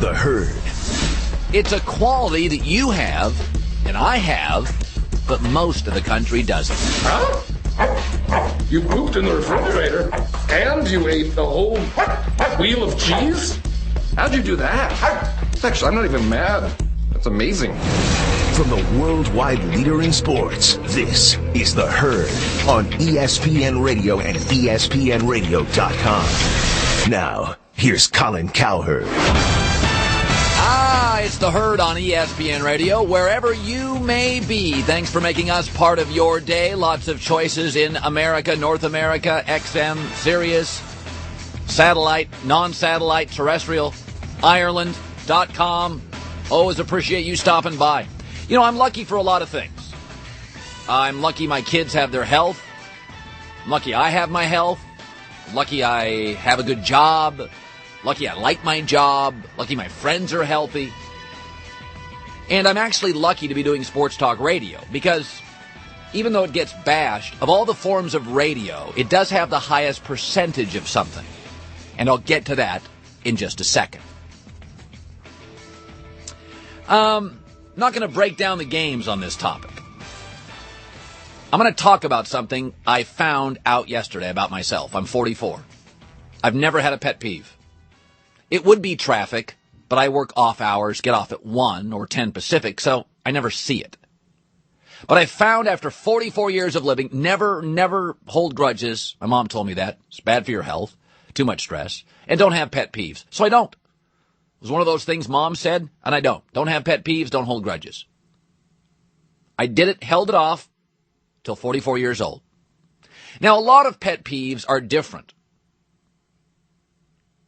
the herd. It's a quality that you have, and I have, but most of the country doesn't. Huh? You pooped in the refrigerator, and you ate a whole wheel of cheese? How'd you do that? Actually, I'm not even mad. That's amazing. From the worldwide leader in sports, this is The Herd on ESPN Radio and ESPNradio.com. Now, here's Colin Cowherd. It's The Herd on ESPN Radio, wherever you may be. Thanks for making us part of your day. Lots of choices in America, North America, XM, Sirius, satellite, non-satellite, terrestrial, Ireland.com. Always appreciate you stopping by. You know, I'm lucky for a lot of things. I'm lucky my kids have their health. I'm lucky I have my health. I'm lucky I have a good job. Lucky I like my job. Lucky my friends are healthy. And I'm actually lucky to be doing sports talk radio because even though it gets bashed, of all the forms of radio, it does have the highest percentage of something. And I'll get to that in just a second. Not going to break down the games on this topic. I'm going to talk about something I found out yesterday about myself. I'm 44. I've never had a pet peeve. It would be traffic, but I work off hours, get off at 1 or 10 Pacific, so I never see it. But I found after 44 years of living, never hold grudges. My mom told me that. It's bad for your health, too much stress, and don't have pet peeves. So I don't. It was one of those things Mom said, and I don't. Don't have pet peeves, don't hold grudges. I did it, held it off, till 44 years old. Now, a lot of pet peeves are different.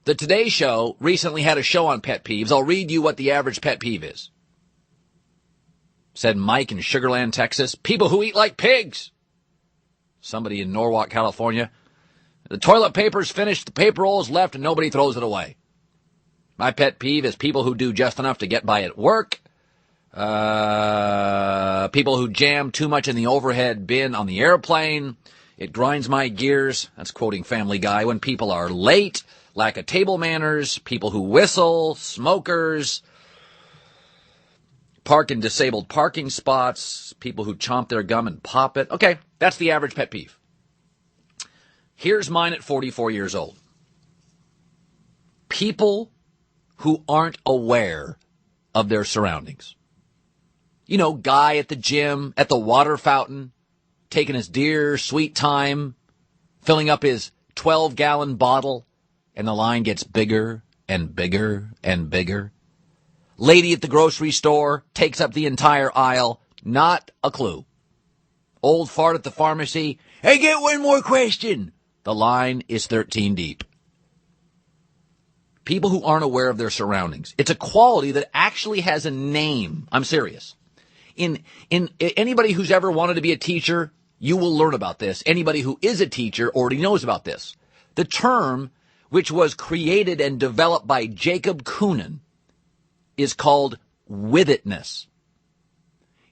The Today Show recently had a show on pet peeves. I'll read you what the average pet peeve is. Said Mike in Sugar Land, Texas. People who eat like pigs. Somebody in Norwalk, California. The toilet paper's finished, the paper roll is left, and nobody throws it away. My pet peeve is people who do just enough to get by at work. People who jam too much in the overhead bin on the airplane. It grinds my gears. That's quoting Family Guy. When people are late. Lack of table manners, people who whistle, smokers, park in disabled parking spots, people who chomp their gum and pop it. Okay, that's the average pet peeve. Here's mine at 44 years old. People who aren't aware of their surroundings. You know, guy at the gym, at the water fountain, taking his dear sweet time, filling up his 12-gallon bottle, and the line gets bigger and bigger and bigger. Lady at the grocery store takes up the entire aisle. Not a clue. Old fart at the pharmacy. Hey, get one more question. The line is 13 deep. People who aren't aware of their surroundings. It's a quality that actually has a name. I'm serious. In anybody who's ever wanted to be a teacher, you will learn about this. Anybody who is a teacher already knows about this. The term, which was created and developed by Jacob Coonan, is called Withitness.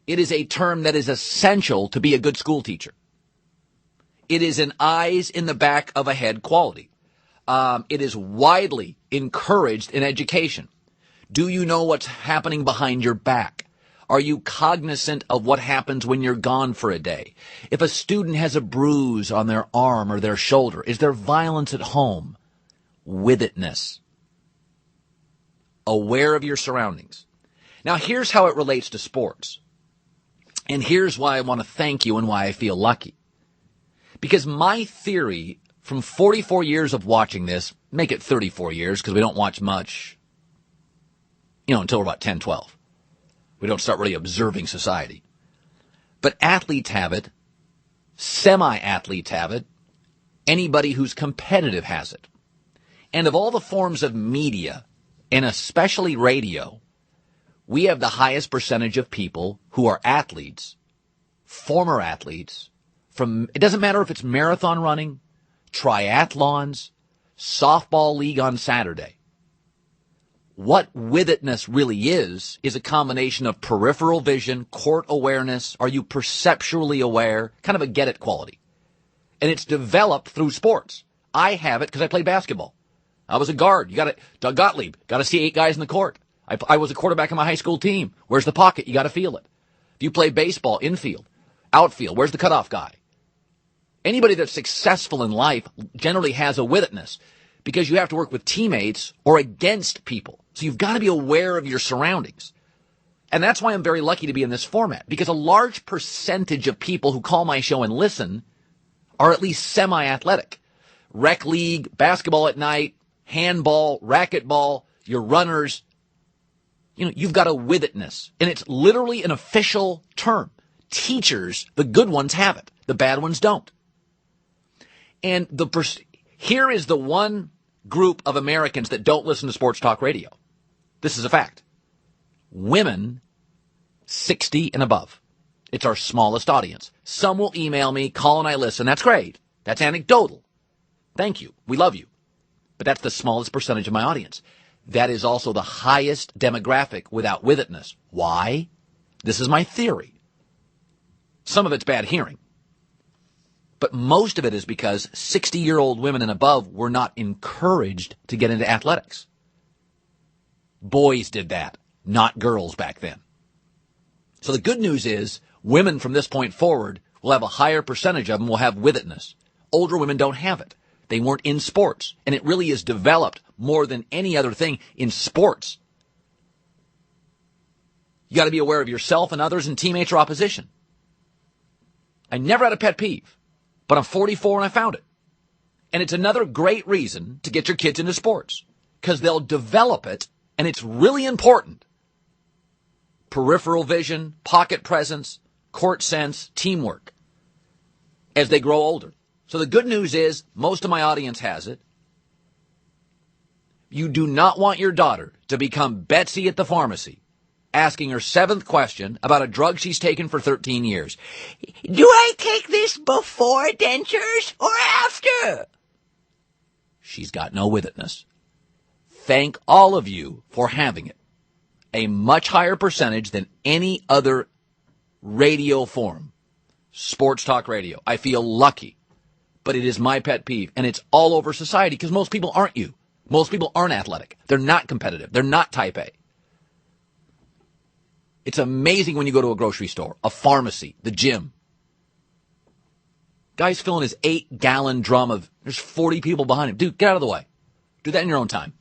It is a term that is essential to be a good school teacher. It is an eyes in the back of a head quality. It is widely encouraged in education. Do you know what's happening behind your back? Are you cognizant of what happens when you're gone for a day? If a student has a bruise on their arm or their shoulder, is there violence at home? Withitness. Aware of your surroundings. Now, here's how it relates to sports. And here's why I want to thank you and why I feel lucky. Because my theory from 44 years of watching this, make it 34 years because we don't watch much, until we're about 10, 12. We don't start really observing society. But athletes have it. Semi-athletes have it. Anybody who's competitive has it. And of all the forms of media, and especially radio, we have the highest percentage of people who are athletes, former athletes, it doesn't matter if it's marathon running, triathlons, softball league on Saturday. What Withitness really is a combination of peripheral vision, court awareness, are you perceptually aware, kind of a get-it quality. And it's developed through sports. I have it because I play basketball. I was a guard. Doug Gottlieb, got to see 8 guys in the court. I was a quarterback in my high school team. Where's the pocket? You got to feel it. If you play baseball, infield, outfield, where's the cutoff guy? Anybody that's successful in life generally has a withitness because you have to work with teammates or against people. So you've got to be aware of your surroundings. And that's why I'm very lucky to be in this format, because a large percentage of people who call my show and listen are at least semi-athletic. Rec league, basketball at night, handball, racquetball, your runners. You've got a withitness. And it's literally an official term. Teachers, the good ones have it. The bad ones don't. And here is the one group of Americans that don't listen to sports talk radio. This is a fact. Women 60 and above. It's our smallest audience. Some will email me, Colin, I listen. That's great. That's anecdotal. Thank you. We love you. But that's the smallest percentage of my audience. That is also the highest demographic without withitness. Why? This is my theory. Some of it's bad hearing. But most of it is because 60-year-old women and above were not encouraged to get into athletics. Boys did that, not girls back then. So the good news is women from this point forward will have a higher percentage of them will have withitness. Older women don't have it. They weren't in sports. And it really is developed more than any other thing in sports. You got to be aware of yourself and others and teammates or opposition. I never had a pet peeve, but I'm 44 and I found it. And it's another great reason to get your kids into sports because they'll develop it, and it's really important. Peripheral vision, pocket presence, court sense, teamwork as they grow older. So the good news is most of my audience has it. You do not want your daughter to become Betsy at the pharmacy, asking her 7th question about a drug she's taken for 13 years. Do I take this before dentures or after? She's got no withitness. Thank all of you for having it. A much higher percentage than any other radio form. Sports talk radio. I feel lucky. But it is my pet peeve. And it's all over society because most people aren't you. Most people aren't athletic. They're not competitive. They're not type A. It's amazing when you go to a grocery store, a pharmacy, the gym. Guy's filling his 8-gallon drum of, there's 40 people behind him. Dude, get out of the way. Do that in your own time.